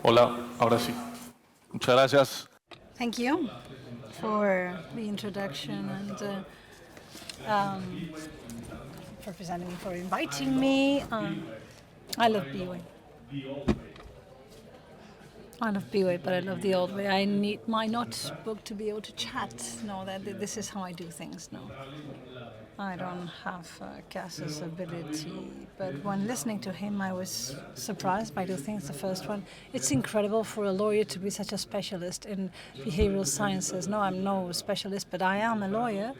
Hola, ahora sí. Muchas gracias. Thank you for the introduction and for presenting me, for inviting me. I love BOA. I love BOA, but I love the old way. I need my notebook to be able to chat. No, that this is how I do things now. I don't have Cass's ability, but when listening to him, I was surprised by two things. The first one, it's incredible for a lawyer to be such a specialist in behavioral sciences. No, I'm no specialist, but I am a lawyer,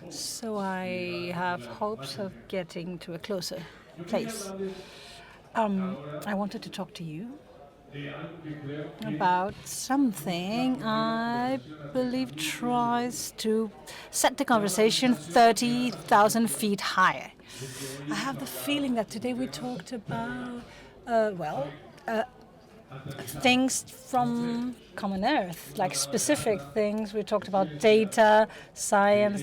so I have hopes of getting to a closer place. I wanted to talk to you about something I believe tries to set the conversation 30,000 feet higher. I have the feeling that today we talked about, things from common earth, like specific things. We talked about data, science,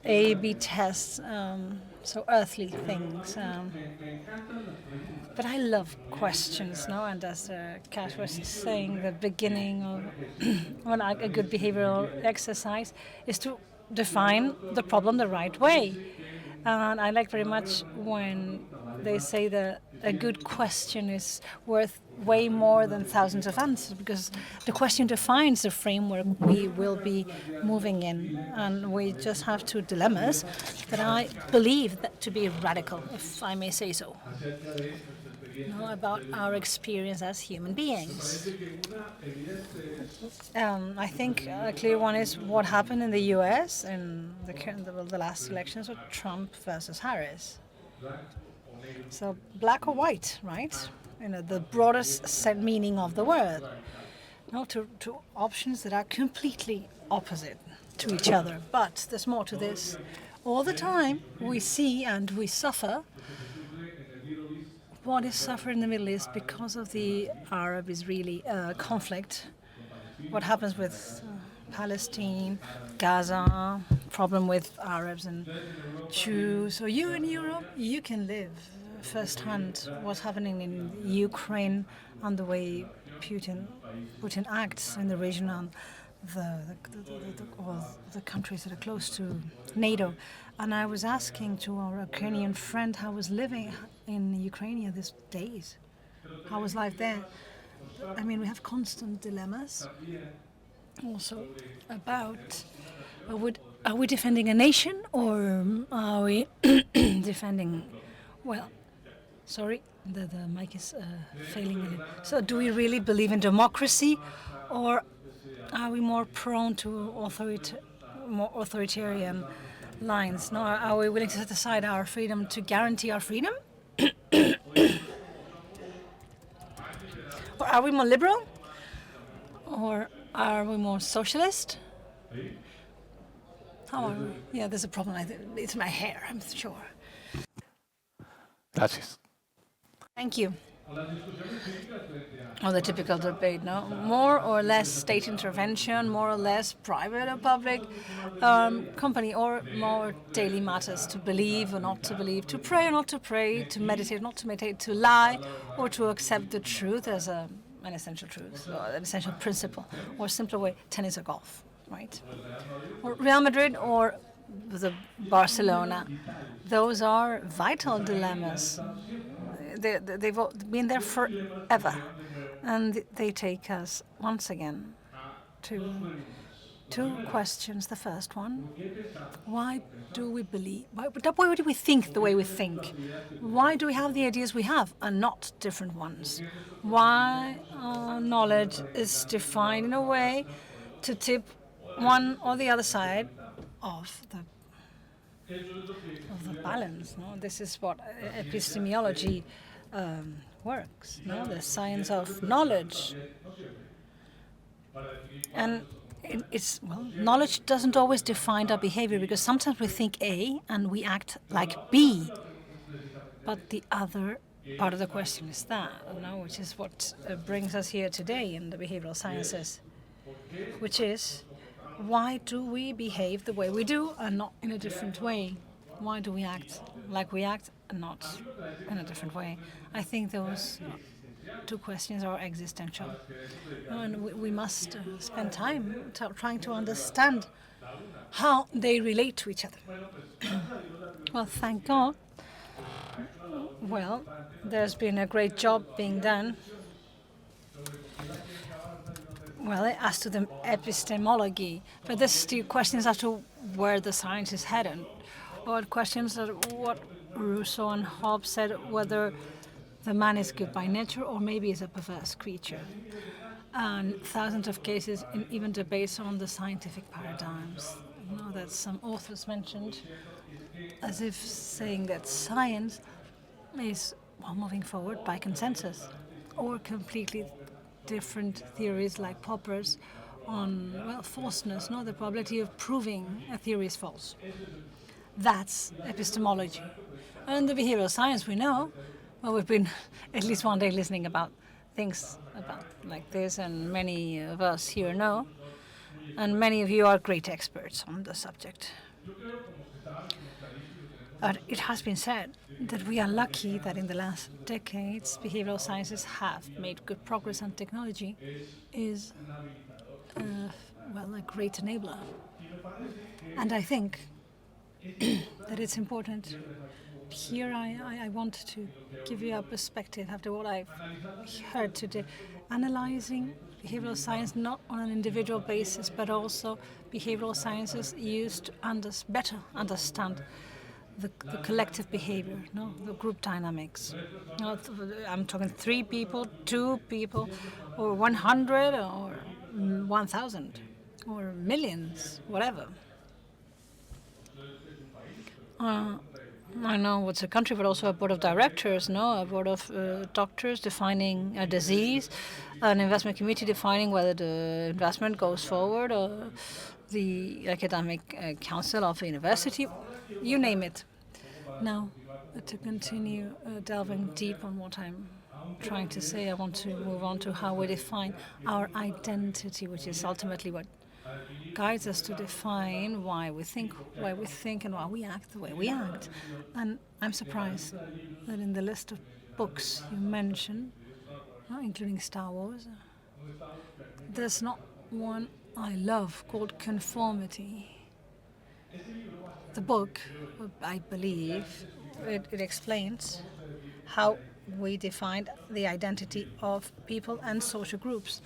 A/B tests, so earthly things. But I love questions, no? And as Kat was saying, the beginning of a good behavioral exercise is to define the problem the right way. And I like very much when they say that a good question is worth way more than thousands of answers, because the question defines the framework we will be moving in. And we just have two dilemmas that I believe that to be radical, if I may say so. About our experience as human beings. I think a clear one is what happened in the U.S. in the last elections with Trump versus Harris. So black or white, right? The broadest meaning of the word. Two options that are completely opposite to each other. But there's more to this. All the time we see and we suffer what is suffering in the Middle East because of the Arab-Israeli conflict. What happens with Palestine, Gaza, problem with Arabs and Jews. So you in Europe, you can live firsthand what's happening in Ukraine and the way Putin acts in the region and the countries that are close to NATO. And I was asking to our Ukrainian friend how was living in Ukraine these days. How was life there? I mean, we have constant dilemmas. Also about are we defending a nation or are we defending? Well, sorry, the mic is failing a little. So, do we really believe in democracy, or are we more prone to more authoritarian lines? No, are we willing to set aside our freedom to guarantee our freedom? Or are we more liberal? Or are we more socialist? How are we? Yeah, there's a problem. It's my hair, I'm sure. Gracias. Thank you. The typical debate, no? More or less state intervention, more or less private or public company, or more daily matters, to believe or not to believe, to pray or not to pray, to meditate or not to meditate, to lie or to accept the truth as an essential truth, or an essential principle, or a simpler way, tennis or golf, right? Or Real Madrid or the Barcelona. Those are vital dilemmas. They've been there forever, and they take us once again to two questions. The first one: why do we believe? Why do we think the way we think? Why do we have the ideas we have and not different ones? Why knowledge is defined in a way to tip one or the other side of the balance. No, this is what epistemology works. No, the science of knowledge, and knowledge doesn't always define our behavior, because sometimes we think A and we act like B. But the other part of the question is that, which is what brings us here today in the behavioral sciences, which is Why do we behave the way we do and not in a different way? Why do we act like we act and not in a different way? I think those two questions are existential. And we must spend time trying to understand how they relate to each other. Well, thank God. Well, there's been a great job being done. Well, as to the epistemology, but there's still questions as to where the science is headed, or questions that what Rousseau and Hobbes said, whether the man is good by nature or maybe is a perverse creature, and thousands of cases in even debates on the scientific paradigms. You know, that some authors mentioned, as if saying that science is moving forward by consensus, or completely different theories like Popper's on falseness, no, the probability of proving a theory is false. That's epistemology. And the behavioral science, we know, well, we've been at least one day listening about things about like this, and many of us here know, and many of you are great experts on the subject. But it has been said that we are lucky that in the last decades behavioral sciences have made good progress, and technology is a great enabler. And I think that it's important. Here I want to give you a perspective after what I've heard today, analyzing behavioral science not on an individual basis, but also behavioral sciences used to better understand the collective behavior, no, the group dynamics. No, I'm talking 3 people, 2 people, or 100, or 1,000, or millions, whatever. I know what's a country, but also a board of directors, no, a board of doctors defining a disease, an investment committee defining whether the investment goes forward, or the academic council of a university, you name it. Now, to continue delving deep on what I'm trying to say, I want to move on to how we define our identity, which is ultimately what guides us to define why we think, and why we act the way we act. And I'm surprised that in the list of books you mentioned, including Star Wars, there's not one I love called Conformity. The book, I believe, it explains how we defined the identity of people and social groups.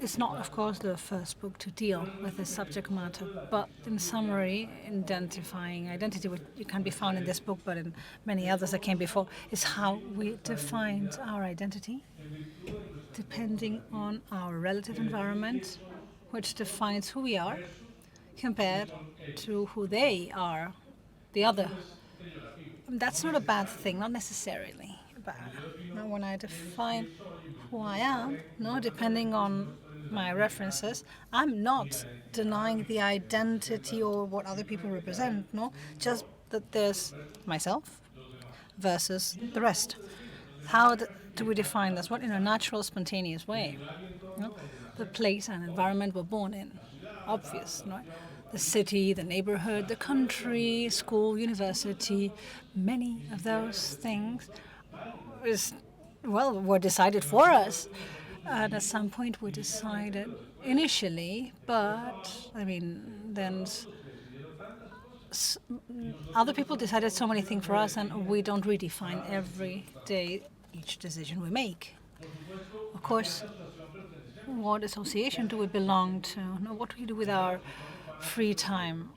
It's not, of course, the first book to deal with this subject matter, but in summary, identifying identity, which can be found in this book, but in many others that came before, is how we defined our identity, depending on our relative environment, which defines who we are, compared to who they are, the other. That's not a bad thing, not necessarily bad. Now, when I define who I am, depending on my references, I'm not denying the identity or what other people represent, just that there's myself versus the rest. How do we define this? What, in a natural, spontaneous way? The place and environment we're born in, obvious, the city, the neighborhood, the country, school, university, many of those things were decided for us. And at some point we decided initially, but then other people decided so many things for us, and we don't redefine every day each decision we make. Of course, what association do we belong to? What do we do with our free time?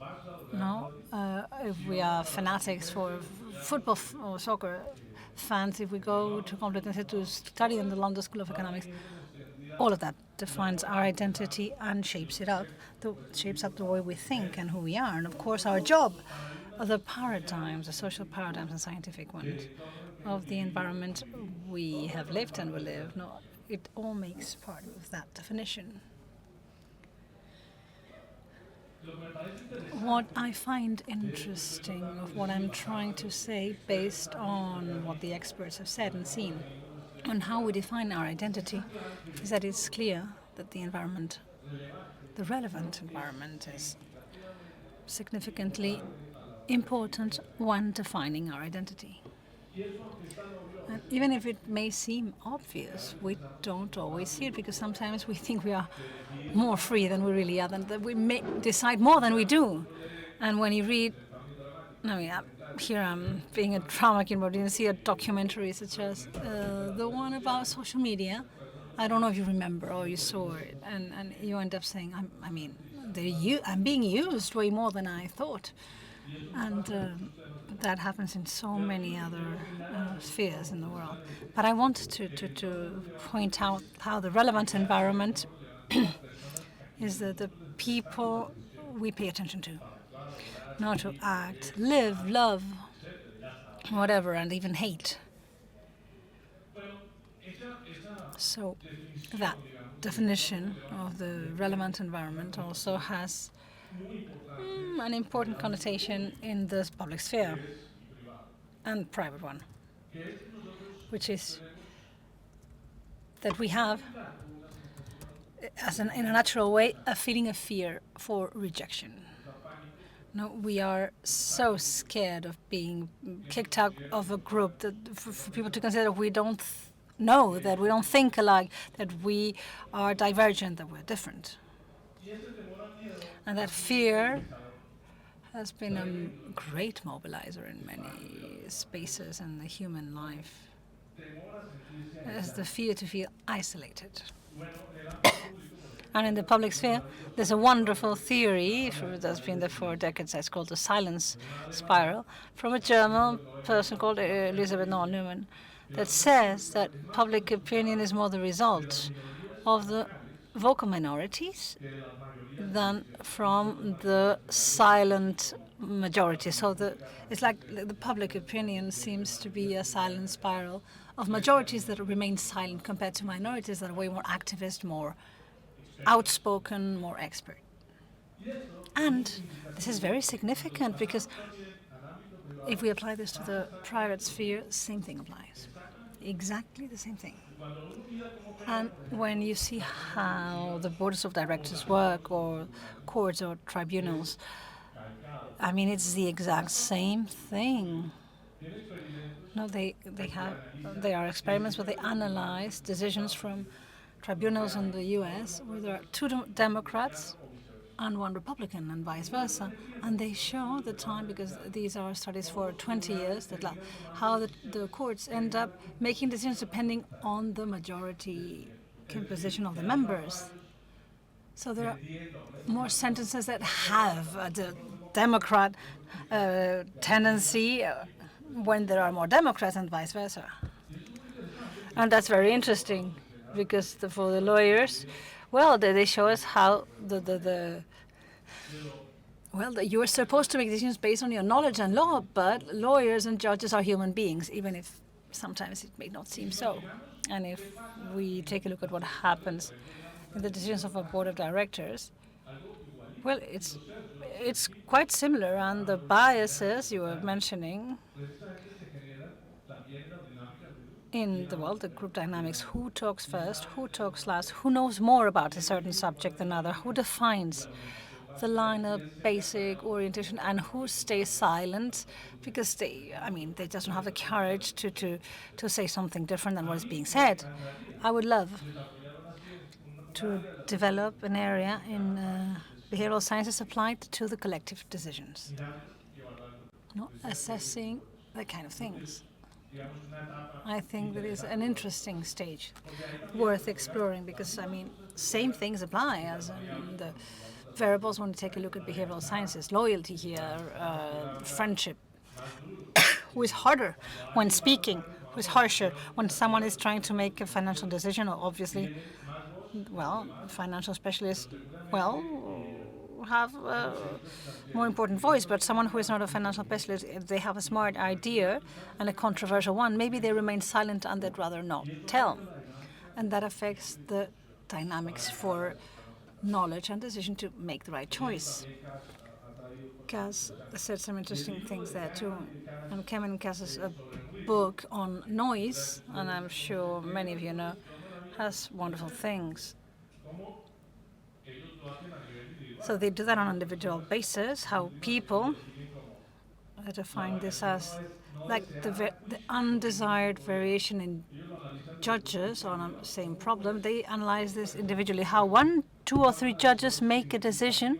If we are fanatics for football or soccer fans, if we go to Complutense to study in the London School of Economics, all of that defines our identity and shapes up the way we think and who we are. And of course, our job, the paradigms, the social paradigms and scientific ones of the environment we have lived and will live, it all makes part of that definition. What I find interesting of what I'm trying to say, based on what the experts have said and seen, on how we define our identity, is that it's clear that the environment the relevant environment is significantly important when defining our identity. And even if it may seem obvious, we don't always see it, because sometimes we think we are more free than we really are, that we may decide more than we do. And when you read, I mean, here I'm being a drama king, but you see a documentary such as the one about social media. I don't know if you remember or you saw it, and you end up saying, I'm being used way more than I thought. And that happens in so many other spheres in the world. But I want to point out how the relevant environment is the people we pay attention to. Not to act, live, love, whatever, and even hate. So that definition of the relevant environment also has an important connotation in the public sphere and private one, which is that we have, in a natural way, a feeling of fear for rejection. No, we are so scared of being kicked out of a group that for people to consider we don't know, that we don't think alike, that we are divergent, that we're different. And that fear has been a great mobilizer in many spaces in the human life. It's the fear to feel isolated. And in the public sphere, there's a wonderful theory that's been there for decades. It's called the silence spiral, from a German person called Elisabeth Noll-Neumann, that says that public opinion is more the result of the vocal minorities than from the silent majority. So it's like the public opinion seems to be a silent spiral of majorities that remain silent compared to minorities that are way more activist, more outspoken, more expert. And this is very significant, because if we apply this to the private sphere, same thing applies. Exactly the same thing. And when you see how the boards of directors work, or courts or tribunals, I mean, it's the exact same thing. No, they are experiments where they analyze decisions from tribunals in the US where there are two Democrats and one Republican, and vice versa. And they show the time, because these are studies for 20 years, that how the courts end up making decisions depending on the majority composition of the members. So there are more sentences that have the Democrat tendency when there are more Democrats, and vice versa. And that's very interesting, because for the lawyers, well, they show us how you're supposed to make decisions based on your knowledge and law, but lawyers and judges are human beings, even if sometimes it may not seem so. And if we take a look at what happens in the decisions of a board of directors, well, it's quite similar, and the biases you were mentioning in the group dynamics, who talks first, who talks last, who knows more about a certain subject than another, who defines the line of basic orientation, and who stays silent because they just don't have the courage to say something different than what is being said. I would love to develop an area in behavioral sciences applied to the collective decisions, assessing that kind of things. I think that is an interesting stage worth exploring, because, same things apply as in the variables when you take a look at behavioral sciences. Loyalty here, friendship. Who is harder when speaking? Who is harsher when someone is trying to make a financial decision? Obviously, financial specialists, have a more important voice, but someone who is not a financial specialist, if they have a smart idea and a controversial one, maybe they remain silent and they'd rather not tell. And that affects the dynamics for knowledge and decision to make the right choice. Cass said some interesting things there too. And Kemen Cass's book on noise, and I'm sure many of you know, has wonderful things. So they do that on an individual basis, how people define this as like the undesired variation in judges on a same problem. They analyze this individually, how 1, 2, or 3 judges make a decision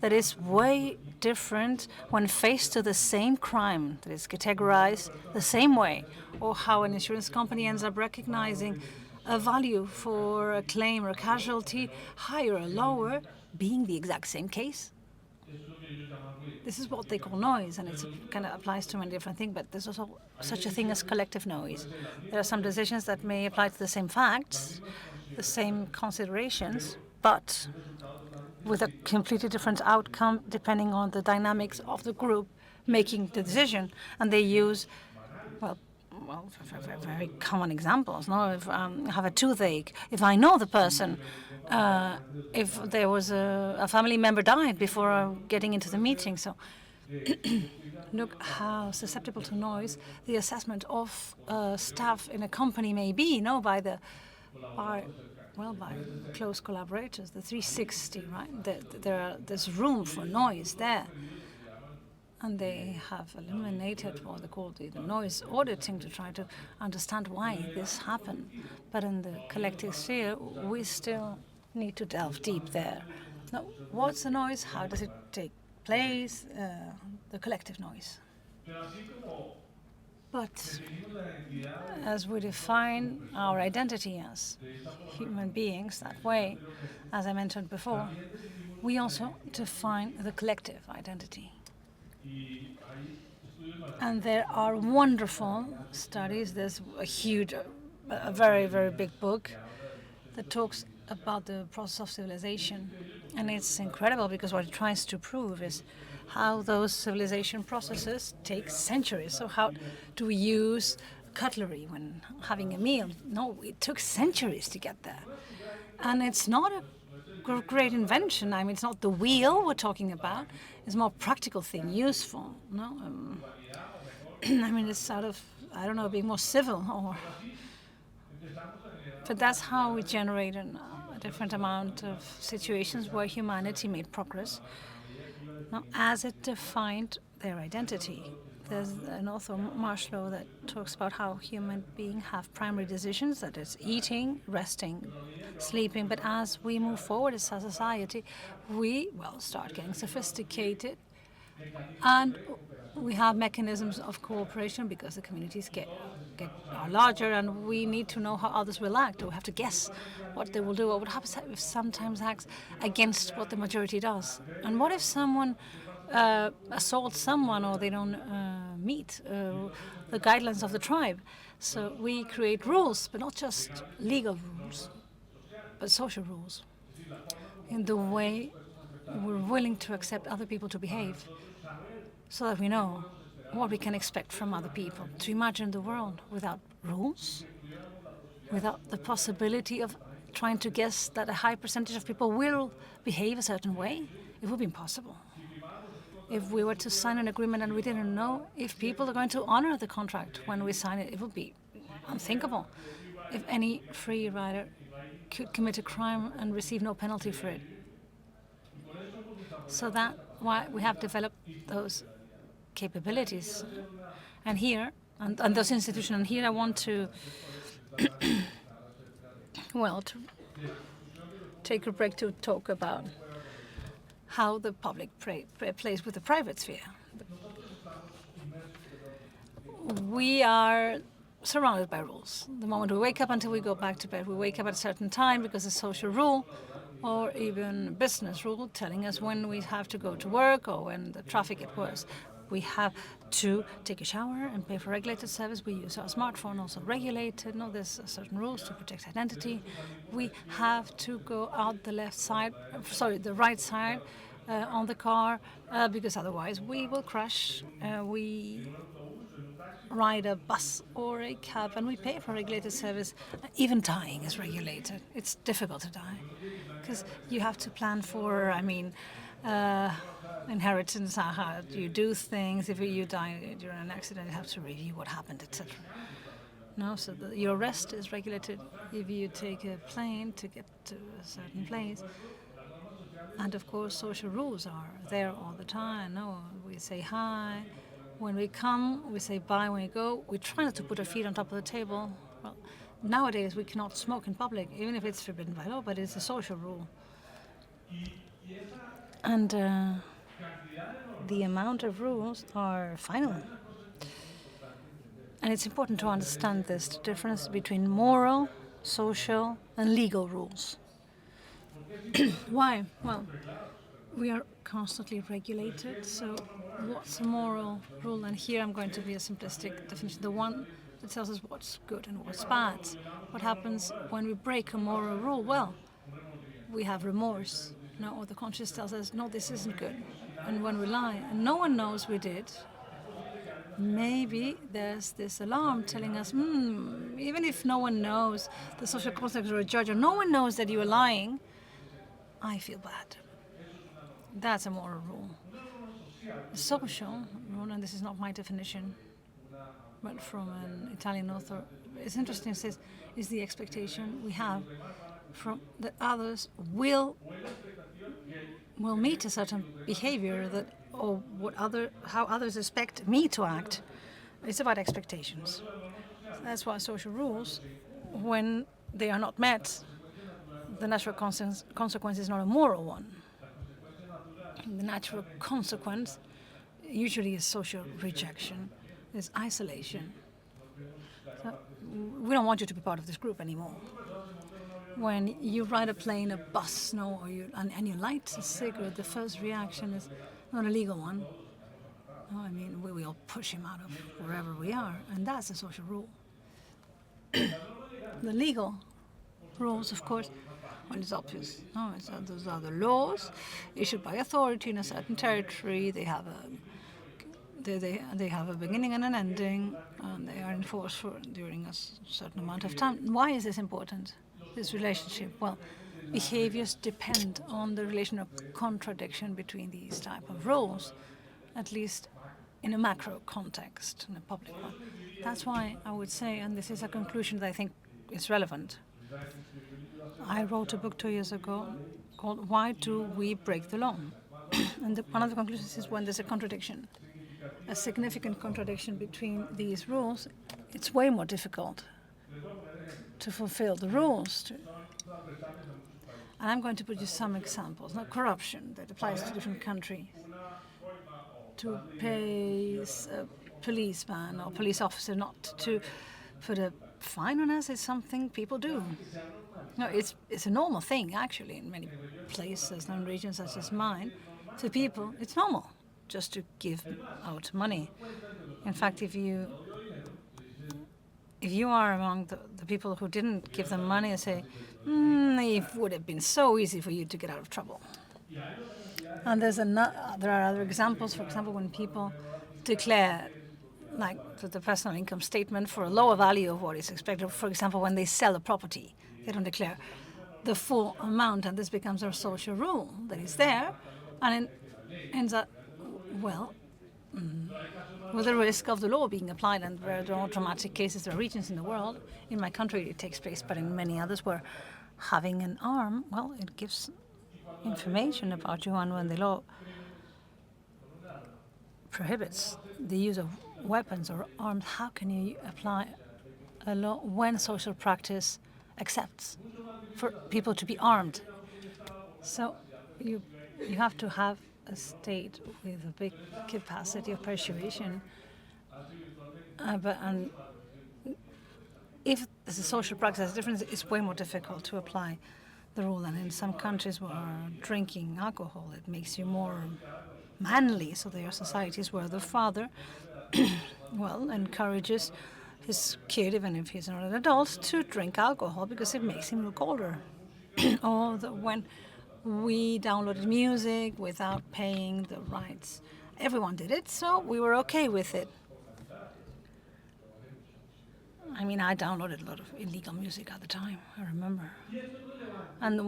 that is way different when faced to the same crime that is categorized the same way, or how an insurance company ends up recognizing a value for a claim or a casualty higher or lower, being the exact same case. This is what they call noise, and it kind of applies to many different things, but there's also such a thing as collective noise. There are some decisions that may apply to the same facts, the same considerations, but with a completely different outcome depending on the dynamics of the group making the decision. And they use, well, very common examples. No, if I have a toothache, if I know the person, if there was a family member died before getting into the meeting, so look how susceptible to noise the assessment of staff in a company may be. No, by close collaborators, the 360, right? There's room for noise there. And they have eliminated what they call the noise auditing to try to understand why this happened. But in the collective sphere, we still need to delve deep there. Now, what's the noise? How does it take place? The collective noise. But as we define our identity as human beings that way, as I mentioned before, we also define the collective identity. And there are wonderful studies. There's a very, very big book that talks about the process of civilization. And it's incredible because what it tries to prove is how those civilization processes take centuries. So how do we use cutlery when having a meal? No, it took centuries to get there. And it's not a great invention. I mean, it's not the wheel we're talking about. It's a more practical thing, useful. No, I mean, it's sort of, I don't know, being more civil, but that's how we generate a different amount of situations where humanity made progress. Now, as it defined their identity. There's an author, Marshall, that talks about how human beings have primary decisions, that is eating, resting, sleeping. But as we move forward as a society, we, start getting sophisticated. And we have mechanisms of cooperation because the communities are larger, and we need to know how others will act. We have to guess what they will do, or what happens if sometimes acts against what the majority does. And what if someone assault someone, or they don't meet the guidelines of the tribe? So we create rules, but not just legal rules, but social rules, in the way we're willing to accept other people to behave, so that we know what we can expect from other people. To imagine the world without rules, without the possibility of trying to guess that a high percentage of people will behave a certain way, it would be impossible. If we were to sign an agreement and we didn't know if people are going to honor the contract when we sign it, it would be unthinkable. If any free rider could commit a crime and receive no penalty for it. So that's why we have developed those capabilities. And here, and those institutions, and here I want to, to take a break to talk about how the public plays with the private sphere. We are surrounded by rules. The moment we wake up until we go back to bed, we wake up at a certain time because of social rule, or even business rule telling us when we have to go to work or when the traffic gets worse. We have to take a shower and pay for regulated service. We use our smartphone, also regulated. No, there's certain rules to protect identity. We have to go out the right side on the car, because otherwise we will crash. We ride a bus or a cab and we pay for regulated service. Even dying is regulated. It's difficult to die because you have to plan for, inheritance, how you do things. If you die during an accident, you have to review what happened, etc. No, so your rest is regulated if you take a plane to get to a certain place. And of course, social rules are there all the time. No, we say hi. When we come, we say bye when we go. We try not to put our feet on top of the table. Well, nowadays, we cannot smoke in public, even if it's forbidden by law, but it's a social rule. And the amount of rules are final. And it's important to understand this difference between moral, social, and legal rules. Why? Well, we are constantly regulated, so what's a moral rule? And here I'm going to be a simplistic definition, the one that tells us what's good and what's bad. What happens when we break a moral rule? Well, we have remorse. No, or the conscience tells us, no, this isn't good. And when we lie, and no one knows we did, maybe there's this alarm telling us, even if no one knows, the social consequence or a judge, or no one knows that you are lying, I feel bad. That's a moral rule. A social rule, and this is not my definition, but from an Italian author, it's interesting, it says, is the expectation we have from that others will meet a certain behavior that, or how others expect me to act. It's about expectations. That's why social rules, when they are not met, the natural consequence is not a moral one. The natural consequence usually is social rejection, is isolation. So we don't want you to be part of this group anymore. When you ride a plane, a bus, and you light a cigarette, the first reaction is not a legal one. No, I mean, we all push him out of wherever we are, and that's a social rule. The legal rules, of course, well, it's obvious. No, those are the laws issued by authority in a certain territory. They have a beginning and an ending, and they are enforced during a certain amount of time. Why is this important? This relationship? Well, behaviors depend on the relation of contradiction between these type of rules, at least in a macro context, in a public one. That's why I would say, and this is a conclusion that I think is relevant. I wrote a book 2 years ago called Why Do We Break the Law? And one of the conclusions is when there's a contradiction, a significant contradiction between these rules, it's way more difficult to fulfill the rules. And I'm going to put you some examples. Now, corruption that applies to different countries. To pay a policeman or police officer not to put a fine on us is something people do. No, it's a normal thing, actually, in many places and regions such as mine. To people, it's normal just to give out money. In fact, if you are among the people who didn't give them money and say, it would have been so easy for you to get out of trouble. And there are other examples, for example, when people declare, like the personal income statement for a lower value of what is expected. For example, when they sell a property, they don't declare the full amount, and this becomes a social rule that is there, and it ends up, with the risk of the law being applied, and where there are dramatic cases, there are regions in the world, in my country it takes place, but in many others where having an arm, it gives information about you, and when the law prohibits the use of weapons or arms, how can you apply a law when social practice accepts for people to be armed? So you have to have a state with a big capacity of persuasion. And if there's a social practice difference, it's way more difficult to apply the rule. And in some countries where drinking alcohol, it makes you more manly. So there are societies where the father, encourages his kid, even if he's not an adult, to drink alcohol because it makes him look older. Or when we downloaded music without paying the rights, everyone did it, so we were okay with it. I mean, I downloaded a lot of illegal music at the time, I remember. And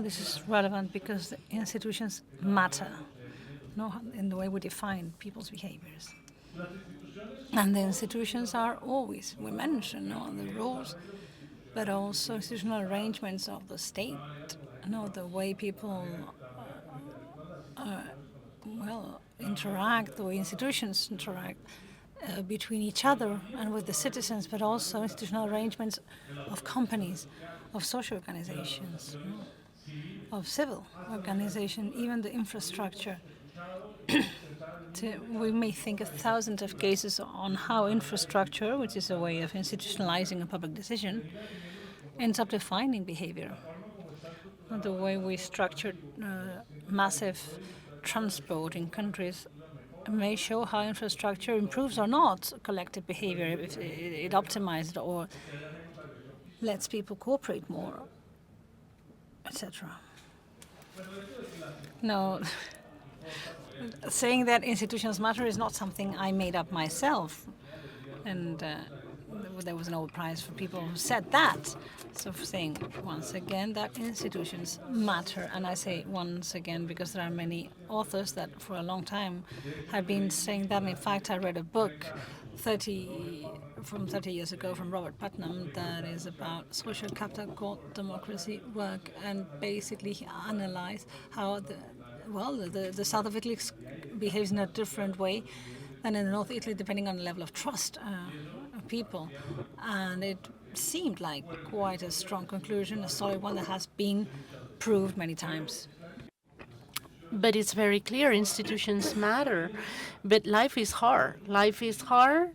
this is relevant because the institutions matter, in the way we define people's behaviors. And the institutions are always, we mention the rules, but also institutional arrangements of the state, the way people interact, the way institutions interact between each other and with the citizens, but also institutional arrangements of companies, of social organizations, of civil organization, even the infrastructure. We may think of thousands of cases on how infrastructure, which is a way of institutionalizing a public decision, ends up defining behavior. The way we structure massive transport in countries may show how infrastructure improves or not collective behavior, if it optimizes it or lets people cooperate more, etc. No, saying that institutions matter is not something I made up myself, and there was a Nobel Prize for people who said that. So for saying once again that institutions matter, and I say once again because there are many authors that for a long time have been saying that. In fact, I read a book 30 years ago from Robert Putnam that is about social capital called Democracy Work, and basically he analyzed how the south of Italy behaves in a different way than in the north of Italy, depending on the level of trust of people. And it seemed like quite a strong conclusion, a solid one that has been proved many times. But it's very clear institutions matter. But life is hard. Life is hard.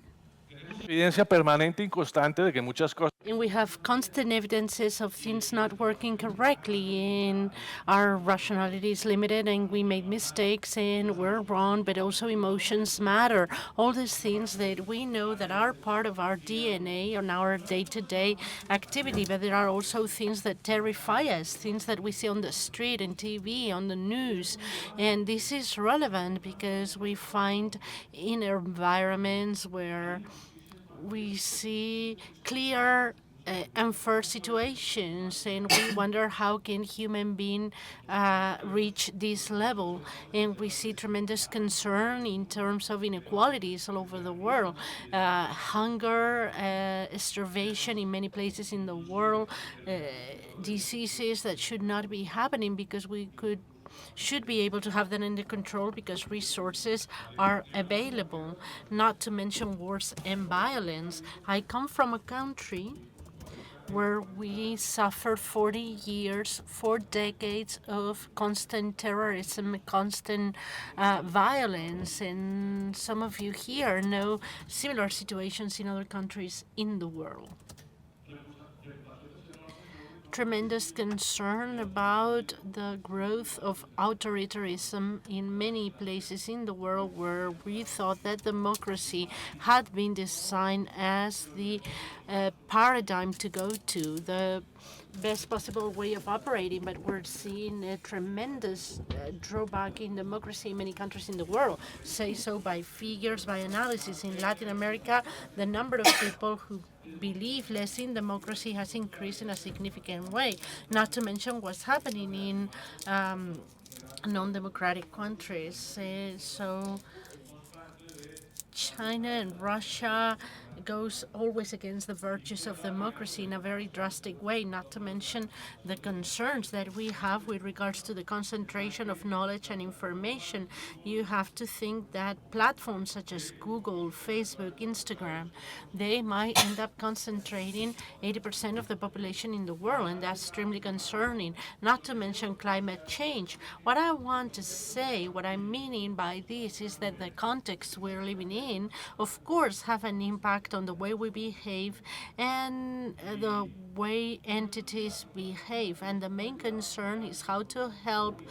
Evidencia permanente y constante de que muchas cosas. And we have constant evidences of things not working correctly, and our rationality is limited, and we make mistakes, and we're wrong, but also emotions matter. All these things that we know that are part of our DNA on our day-to-day activity, but there are also things that terrify us, things that we see on the street, and TV, on the news. And this is relevant because we find in environments where we see clear unfair situations, and we wonder how can human being reach this level. And we see tremendous concern in terms of inequalities all over the world, hunger, starvation in many places in the world, diseases that should not be happening because we should be able to have that under control because resources are available, not to mention wars and violence. I come from a country where we suffered 40 years, 4 decades of constant terrorism, constant violence, and some of you here know similar situations in other countries in the world. Tremendous concern about the growth of authoritarianism in many places in the world where we thought that democracy had been designed as the paradigm to go to, the best possible way of operating, but we're seeing a tremendous drawback in democracy in many countries in the world. Say so by figures, by analysis. In Latin America, the number of people who believe less in democracy has increased in a significant way, not to mention what's happening in non-democratic countries. So China and Russia goes always against the virtues of democracy in a very drastic way, not to mention the concerns that we have with regards to the concentration of knowledge and information. You have to think that platforms such as Google, Facebook, Instagram, they might end up concentrating 80% of the population in the world, and that's extremely concerning, not to mention climate change. What I want to say, what I'm meaning by this is that the context we're living in, of course, have an impact on the way we behave and the way entities behave. And the main concern is how to help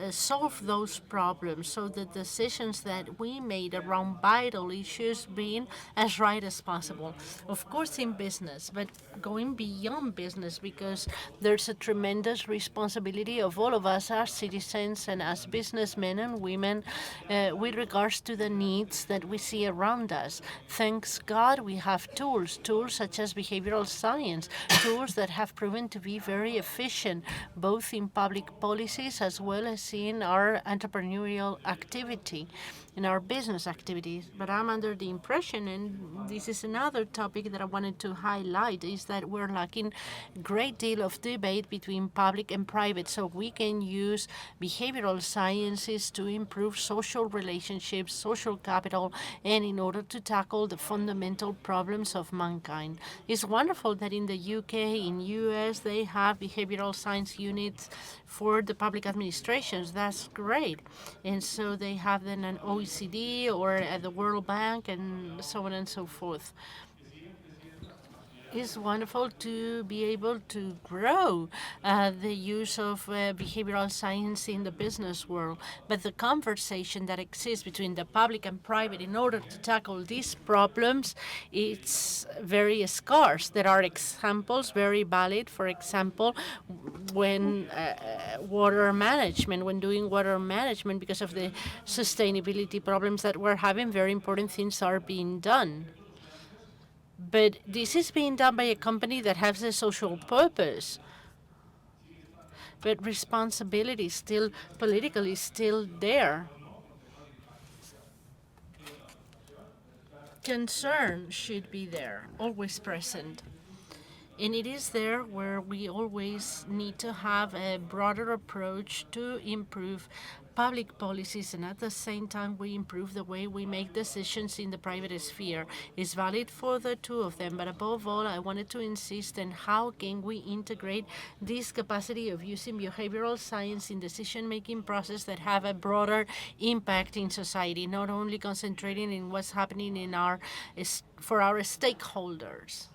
solve those problems so the decisions that we made around vital issues being as right as possible. Of course, in business, but going beyond business, because there's a tremendous responsibility of all of us as citizens and as businessmen and women with regards to the needs that we see around us. Thanks God, we have tools such as behavioral science, tools that have proven to be very efficient, both in public policies as well as in our entrepreneurial activity, in our business activities. But I'm under the impression, and this is another topic that I wanted to highlight, is that we're lacking a great deal of debate between public and private. So we can use behavioral sciences to improve social relationships, social capital, and in order to tackle the fundamental problems of mankind. It's wonderful that in the UK, in US, they have behavioral science units for the public administrations. That's great. And so they have then an OECD or at the World Bank and so on and so forth. It's wonderful to be able to grow the use of behavioral science in the business world. But the conversation that exists between the public and private in order to tackle these problems, it's very scarce. There are examples, very valid. For example, when water management, when doing water management, because of the sustainability problems that we're having, very important things are being done. But this is being done by a company that has a social purpose. But responsibility is still politically still there. Concern should be there, always present. And it is there where we always need to have a broader approach to improve public policies, and at the same time we improve the way we make decisions in the private sphere. It's valid for the two of them, but above all, I wanted to insist on how can we integrate this capacity of using behavioral science in decision-making process that have a broader impact in society, not only concentrating in what's happening in for our stakeholders.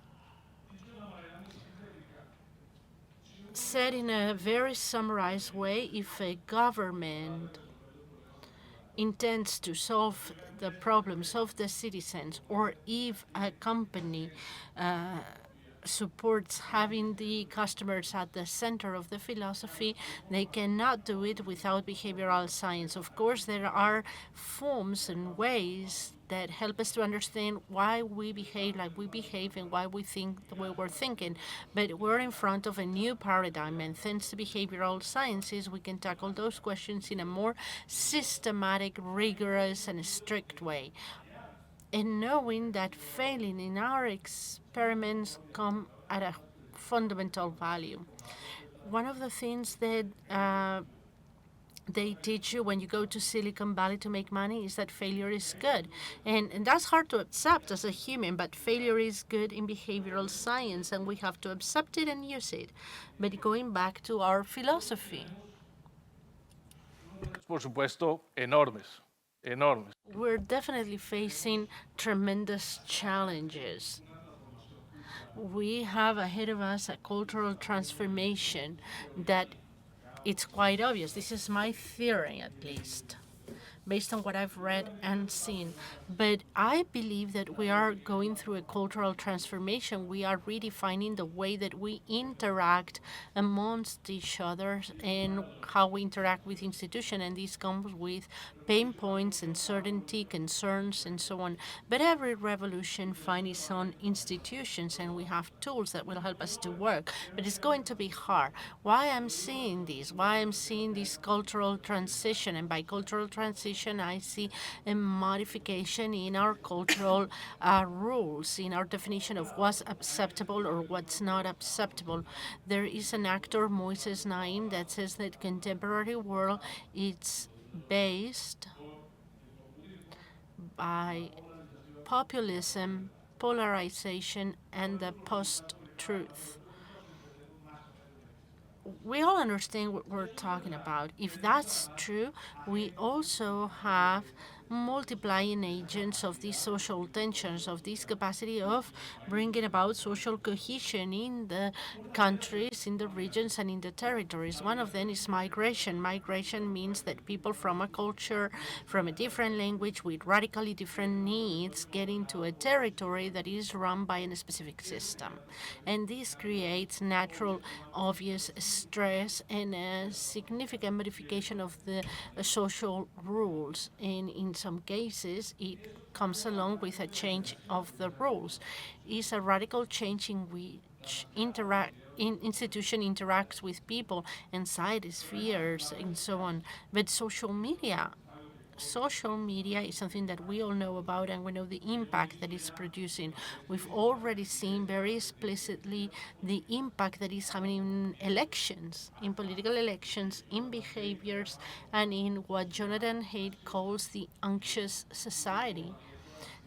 Said in a very summarized way, if a government intends to solve the problems of the citizens, or if a company supports having the customers at the center of the philosophy, they cannot do it without behavioral science. Of course, there are forms and ways that help us to understand why we behave like we behave and why we think the way we're thinking. But we're in front of a new paradigm, and thanks to behavioral sciences, we can tackle those questions in a more systematic, rigorous, and strict way. And knowing that failing in our experiments come at a fundamental value. One of the things that they teach you when you go to Silicon Valley to make money is that failure is good. And that's hard to accept as a human, but failure is good in behavioral science, and we have to accept it and use it. But going back to our philosophy. Por supuesto, enormes, enormes. We're definitely facing tremendous challenges. We have ahead of us a cultural transformation that it's quite obvious. This is my theory, at least, based on what I've read and seen. But I believe that we are going through a cultural transformation. We are redefining the way that we interact amongst each other and how we interact with institutions. And this comes with pain points, uncertainty, concerns, and so on. But every revolution finds its own institutions, and we have tools that will help us to work. But it's going to be hard. Why I'm seeing this? Why I'm seeing this cultural transition? And by cultural transition, I see a modification in our cultural rules, in our definition of what's acceptable or what's not acceptable. There is an actor, Moises Naim, that says that contemporary world it's based by populism, polarization, and the post-truth. We all understand what we're talking about. If that's true, we also have multiplying agents of these social tensions, of this capacity of bringing about social cohesion in the countries, in the regions, and in the territories. One of them is migration. Migration means that people from a culture, from a different language, with radically different needs, get into a territory that is run by a specific system. And this creates natural, obvious stress and a significant modification of the social rules. And in some cases, it comes along with a change of the rules. It's a radical change in which institution interacts with people, anxieties, fears, and so on. But social media is something that we all know about, and we know the impact that it's producing. We've already seen very explicitly the impact that is having in elections, in political elections, in behaviors, and in what Jonathan Haidt calls the anxious society.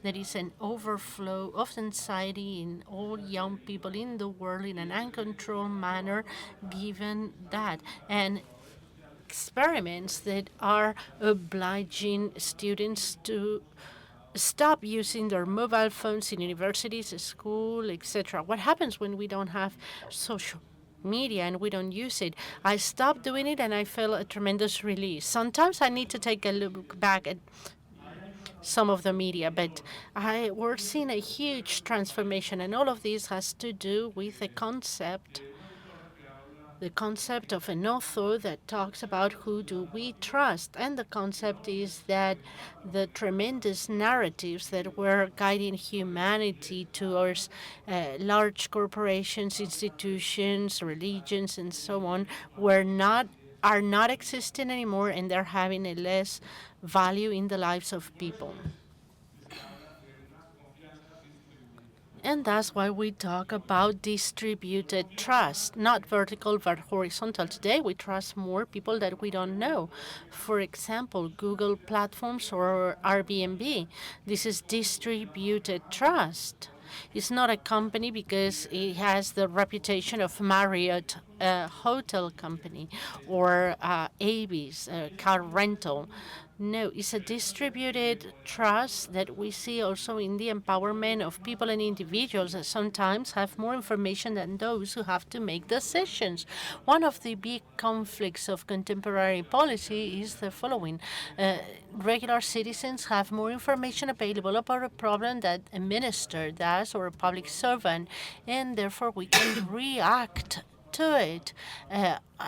There is an overflow of anxiety in all young people in the world in an uncontrolled manner, given that. And experiments that are obliging students to stop using their mobile phones in universities, school, etc. What happens when we don't have social media and we don't use it? I stopped doing it and I feel a tremendous release. Sometimes I need to take a look back at some of the media, but we're seeing a huge transformation, and all of this has to do with the concept of an author that talks about who do we trust. And the concept is that the tremendous narratives that were guiding humanity towards large corporations, institutions, religions, and so on are not existing anymore, and they're having a less value in the lives of people. And that's why we talk about distributed trust, not vertical but horizontal. Today, we trust more people that we don't know. For example, Google platforms or Airbnb. This is distributed trust. It's not a company because it has the reputation of Marriott, a hotel company, or Avis, a car rental. No, it's a distributed trust that we see also in the empowerment of people and individuals that sometimes have more information than those who have to make decisions. One of the big conflicts of contemporary policy is the following. Regular citizens have more information available about a problem that a minister does or a public servant, and therefore we can react to it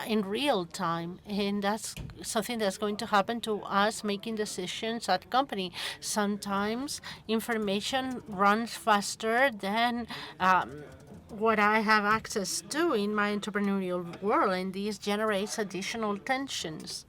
in real time, and that's something that's going to happen to us making decisions at company. Sometimes information runs faster than what I have access to in my entrepreneurial world, and this generates additional tensions.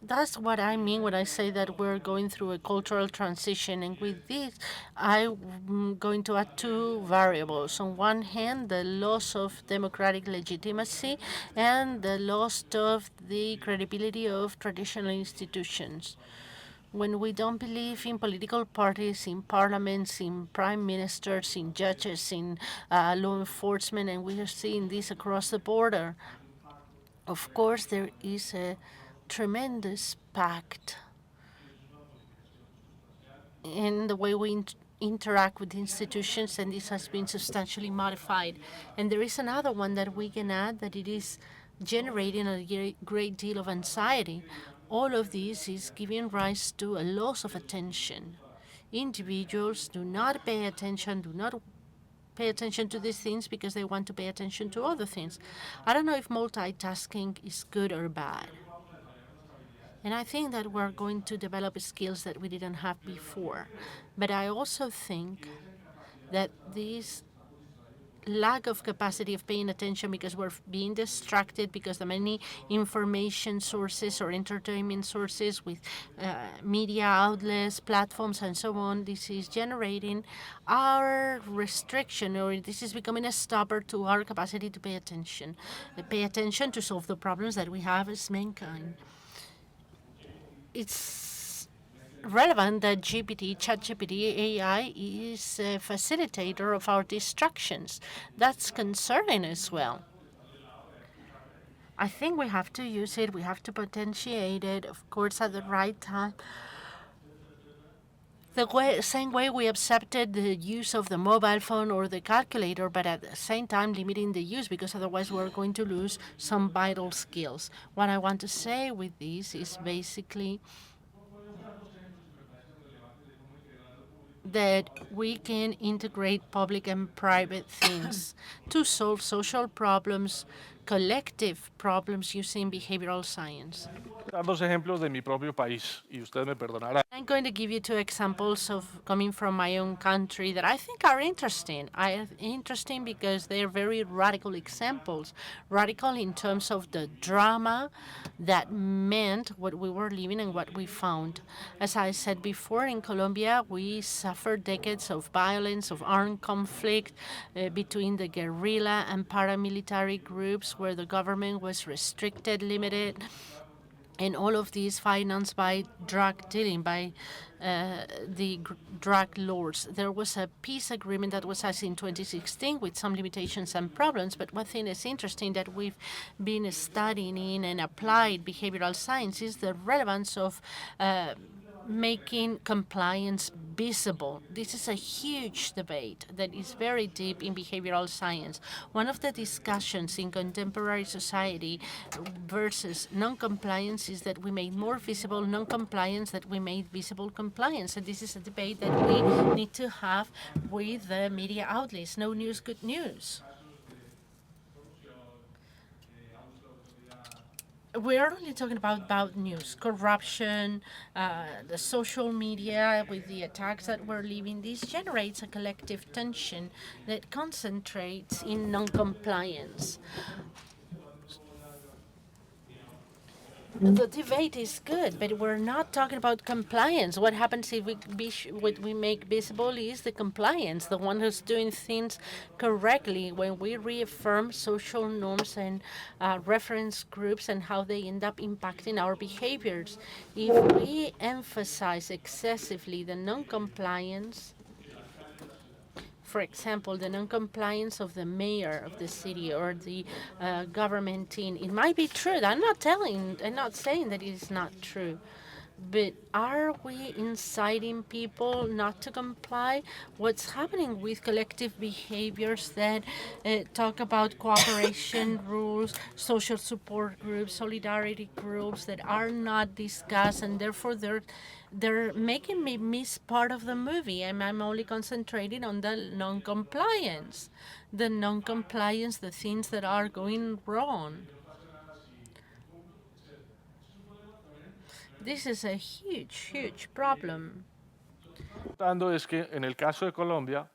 That's what I mean when I say that we're going through a cultural transition. And with this, I'm going to add two variables. On one hand, the loss of democratic legitimacy and the loss of the credibility of traditional institutions. When we don't believe in political parties, in parliaments, in prime ministers, in judges, in law enforcement, and we are seeing this across the border, of course, there is a tremendous pact in the way we interact with institutions, and this has been substantially modified. And there is another one that we can add, that it is generating a great deal of anxiety. All of this is giving rise to a loss of attention. Individuals do not pay attention to these things because they want to pay attention to other things. I don't know if multitasking is good or bad. And I think that we're going to develop skills that we didn't have before. But I also think that this lack of capacity of paying attention because we're being distracted because the many information sources or entertainment sources with media outlets, platforms, and so on, this is generating our restriction, or this is becoming a stopper to our capacity to pay attention to solve the problems that we have as mankind. It's relevant that ChatGPT AI is a facilitator of our distractions. That's concerning as well. I think we have to use it, we have to potentiate it, of course, at the right time. Same way we accepted the use of the mobile phone or the calculator, but at the same time limiting the use, because otherwise we're going to lose some vital skills. What I want to say with this is basically that we can integrate public and private things to solve social problems, collective problems using behavioral science. Dar dos ejemplos de mi propio país y usted me perdonará. I'm going to give you two examples of coming from my own country that I think are interesting. Interesting because they're very radical examples. Radical in terms of the drama that meant what we were living and what we found. As I said before, in Colombia, we suffered decades of violence, of armed conflict between the guerrilla and paramilitary groups where the government was restricted, limited, and all of these financed by drug dealing, by the drug lords. There was a peace agreement that was signed in 2016 with some limitations and problems, but one thing is interesting that we've been studying in and applied behavioral science is the relevance of making compliance visible. This is a huge debate that is very deep in behavioral science. One of the discussions in contemporary society versus non-compliance is that we made more visible non-compliance, that we made visible compliance. And this is a debate that we need to have with the media outlets. No news, good news. We're only talking about news, corruption, the social media with the attacks that we're living. This generates a collective tension that concentrates in non-compliance. The debate is good, but we're not talking about compliance. What happens if what we make visible is the compliance, the one who's doing things correctly, when we reaffirm social norms and reference groups and how they end up impacting our behaviors. If we emphasize excessively the non-compliance, for example, the non-compliance of the mayor of the city or the government team. It might be true. I'm not saying that it is not true. But are we inciting people not to comply? What's happening with collective behaviors that talk about cooperation rules, social support groups, solidarity groups that are not discussed, and therefore they're making me miss part of the movie, and I'm only concentrating on the non-compliance. The things that are going wrong. This is a huge, huge problem. Es que en el caso de Colombia,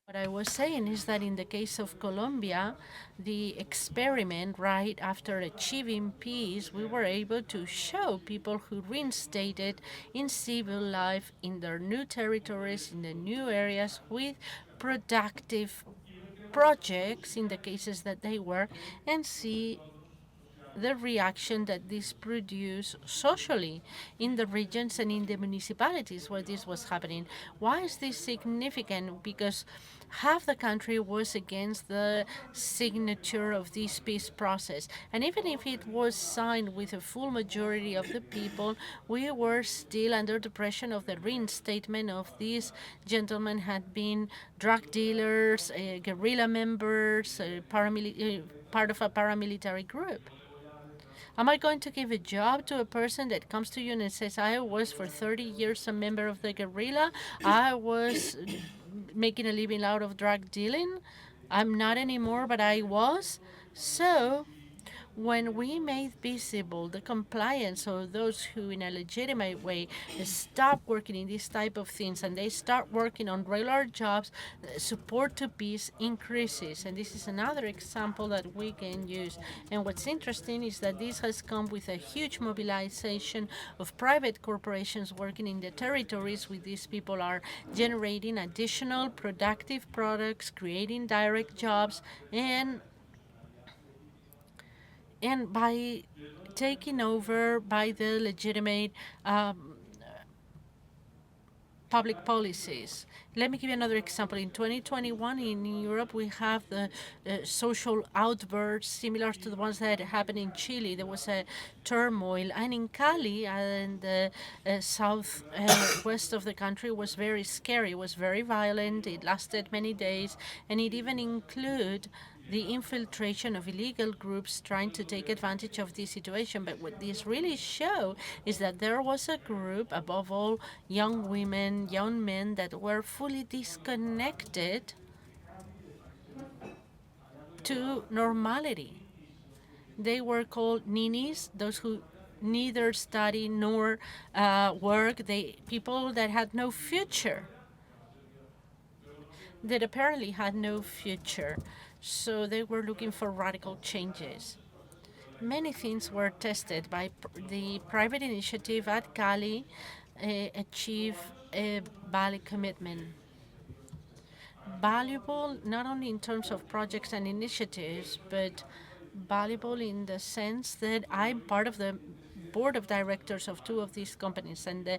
what I was saying is that in the case of Colombia, the experiment right after achieving peace, we were able to show people who reinstated in civil life in their new territories, in the new areas with productive projects in the cases that they work, and see the reaction that this produced socially in the regions and in the municipalities where this was happening. Why is this significant? Because half the country was against the signature of this peace process. And even if it was signed with a full majority of the people, we were still under the pressure of the reinstatement of these gentlemen had been drug dealers, guerrilla members, part of a paramilitary group. Am I going to give a job to a person that comes to you and says, I was for 30 years a member of the guerrilla, I was making a living out of drug dealing, I'm not anymore, but I was? So when we made visible the compliance of those who in a legitimate way stop working in this type of things and they start working on regular jobs, support to peace increases. And this is another example that we can use. And what's interesting is that this has come with a huge mobilization of private corporations working in the territories where these people are generating additional productive products, creating direct jobs, and by taking over by the legitimate public policies. Let me give you another example. In 2021 in Europe, we have the social outbursts similar to the ones that happened in Chile. There was a turmoil. And in Cali, and the south west of the country, was very scary. It was very violent. It lasted many days. And it even included the infiltration of illegal groups trying to take advantage of this situation. But what this really shows is that there was a group, above all young women, young men, that were fully disconnected to normality. They were called ninis, those who neither study nor work, people that had no future, that apparently had no future. So they were looking for radical changes. Many things were tested by the private initiative at Cali, achieve a valid commitment. Valuable not only in terms of projects and initiatives, but valuable in the sense that I'm part of the board of directors of two of these companies and the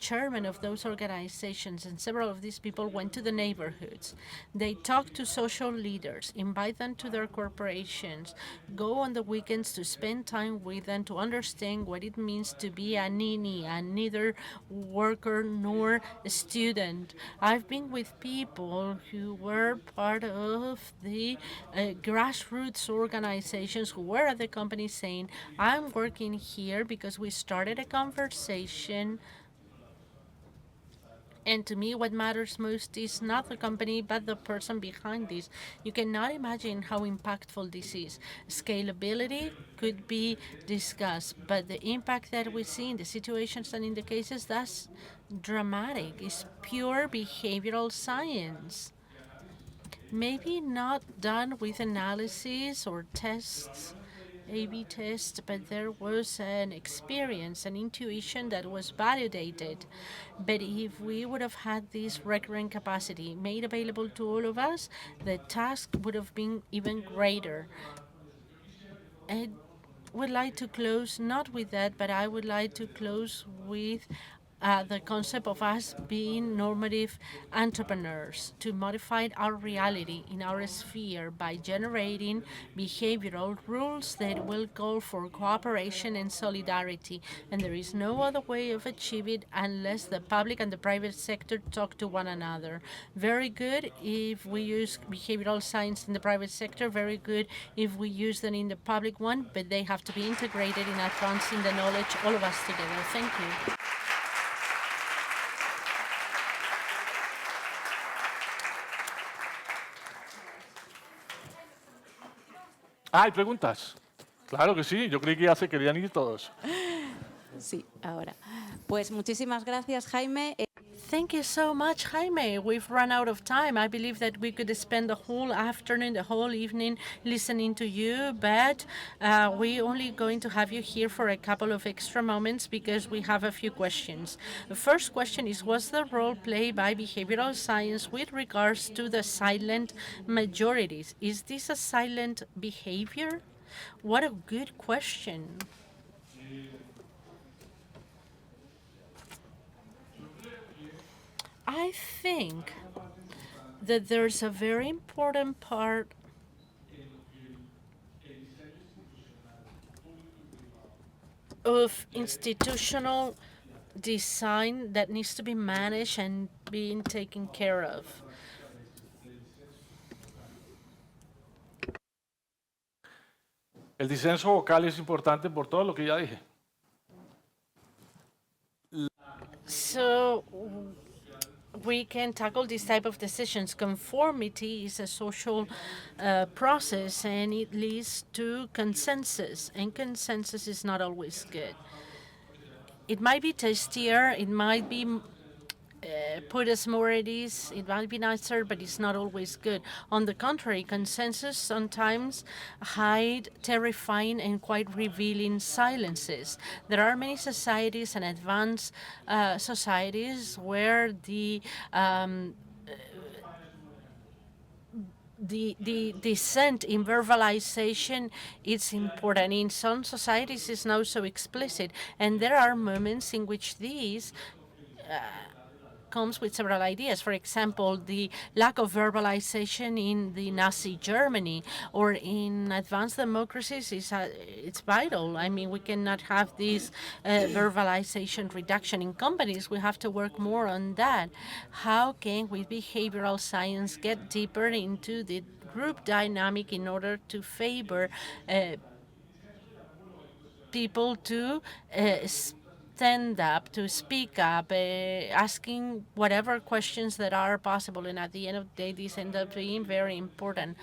chairman of those organizations, and several of these people went to the neighborhoods. They talk to social leaders, invite them to their corporations, go on the weekends to spend time with them to understand what it means to be a nini, a neither worker nor a student. I've been with people who were part of the grassroots organizations who were at the company saying, I'm working here because we started a conversation, and to me, what matters most is not the company, but the person behind this. You cannot imagine how impactful this is. Scalability could be discussed, but the impact that we see in the situations and in the cases, that's dramatic. It's pure behavioral science. Maybe not done with analysis or tests, A/B test, but there was an experience, an intuition that was validated. But if we would have had this recurrent capacity made available to all of us, the task would have been even greater. I would like to close not with that, but I would like to close with the concept of us being normative entrepreneurs to modify our reality in our sphere by generating behavioral rules that will call for cooperation and solidarity. And there is no other way of achieving it unless the public and the private sector talk to one another. Very good if we use behavioral science in the private sector, very good if we use them in the public one, but they have to be integrated in advancing the knowledge, all of us together. Thank you. ¿Hay preguntas? Claro que sí, yo creí que ya se querían ir todos. Sí, ahora. Pues muchísimas gracias, Jaime. Thank you so much, Jaime. We've run out of time. I believe that we could spend the whole afternoon, the whole evening listening to you, but we're only going to have you here for a couple of extra moments because we have a few questions. The first question is, what's the role played by behavioral science with regards to the silent majorities? Is this a silent behavior? What a good question. I think that there's a very important part of institutional design that needs to be managed and being taken care of. El disenso vocal es importante por todo lo que ya dije. So we can tackle this type of decisions. Conformity is a social process, and it leads to consensus, and consensus is not always good. It might be tastier, it might be put us more at ease, it might be nicer, but it's not always good. On the contrary, consensus sometimes hide terrifying and quite revealing silences. There are many societies and advanced societies where the dissent in verbalization is important. In some societies, it's not so explicit, and there are moments in which these comes with several ideas. For example, the lack of verbalization in the Nazi Germany or in advanced democracies is it's vital. I mean, we cannot have this verbalization reduction in companies. We have to work more on that. How can we, behavioral science, get deeper into the group dynamic in order to favor people to stand up, to speak up, asking whatever questions that are possible. And at the end of the day, this ends up being very important.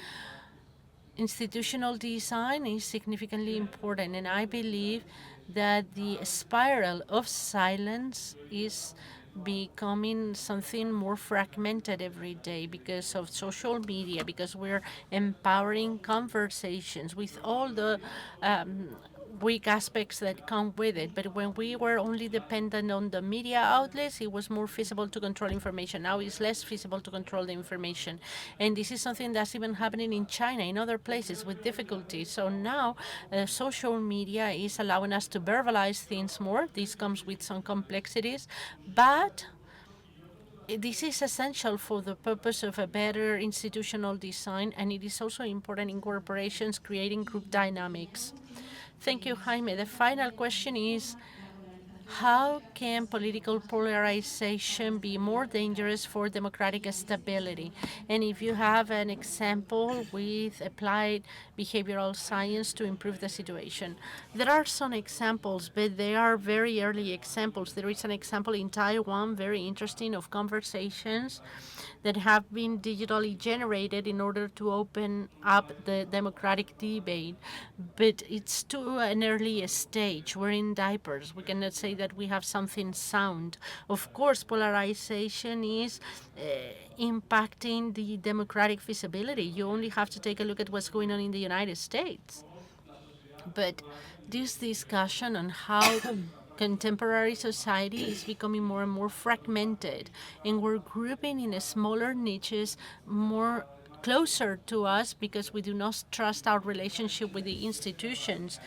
institutional design is significantly important, and I believe that the spiral of silence is becoming something more fragmented every day because of social media, because we're empowering conversations with all the weak aspects that come with it. But when we were only dependent on the media outlets, it was more feasible to control information. Now it's less feasible to control the information. And this is something that's even happening in China, in other places with difficulty. So now social media is allowing us to verbalize things more. This comes with some complexities, but this is essential for the purpose of a better institutional design, and it is also important in corporations creating group dynamics. Thank you, Jaime. The final question is, how can political polarization be more dangerous for democratic stability? And if you have an example with applied behavioral science to improve the situation. There are some examples, but they are very early examples. There is an example in Taiwan, very interesting, of conversations that have been digitally generated in order to open up the democratic debate. But it's to an early stage. We're in diapers. We cannot say that we have something sound. Of course, polarization is impacting the democratic feasibility. You only have to take a look at what's going on in the United States. But this discussion on how contemporary society is becoming more and more fragmented, and we're grouping in smaller niches more closer to us because we do not trust our relationship with the institutions,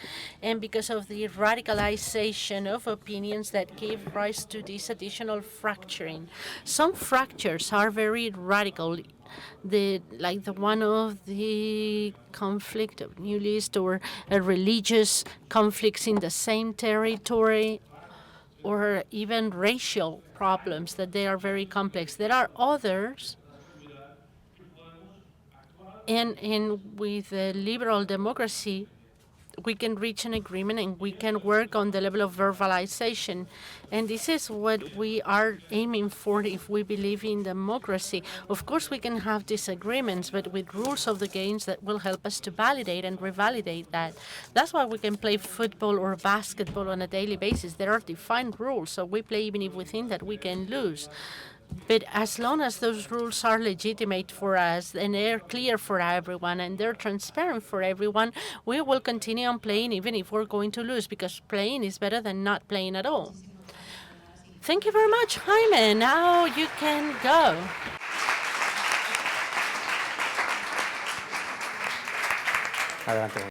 and because of the radicalization of opinions that give rise to this additional fracturing. Some fractures are very radical, like the one of the conflict of New List, or religious conflicts in the same territory, or even racial problems, that they are very complex. There are others, and with liberal democracy, we can reach an agreement and we can work on the level of verbalization. And this is what we are aiming for if we believe in democracy. Of course, we can have disagreements, but with rules of the games that will help us to validate and revalidate that. That's why we can play football or basketball on a daily basis. There are defined rules, so we play even if we think that we can lose. But as long as those rules are legitimate for us and they're clear for everyone and they're transparent for everyone, we will continue on playing even if we're going to lose, because playing is better than not playing at all. Thank you very much, Jaime. Now you can go. Adelante.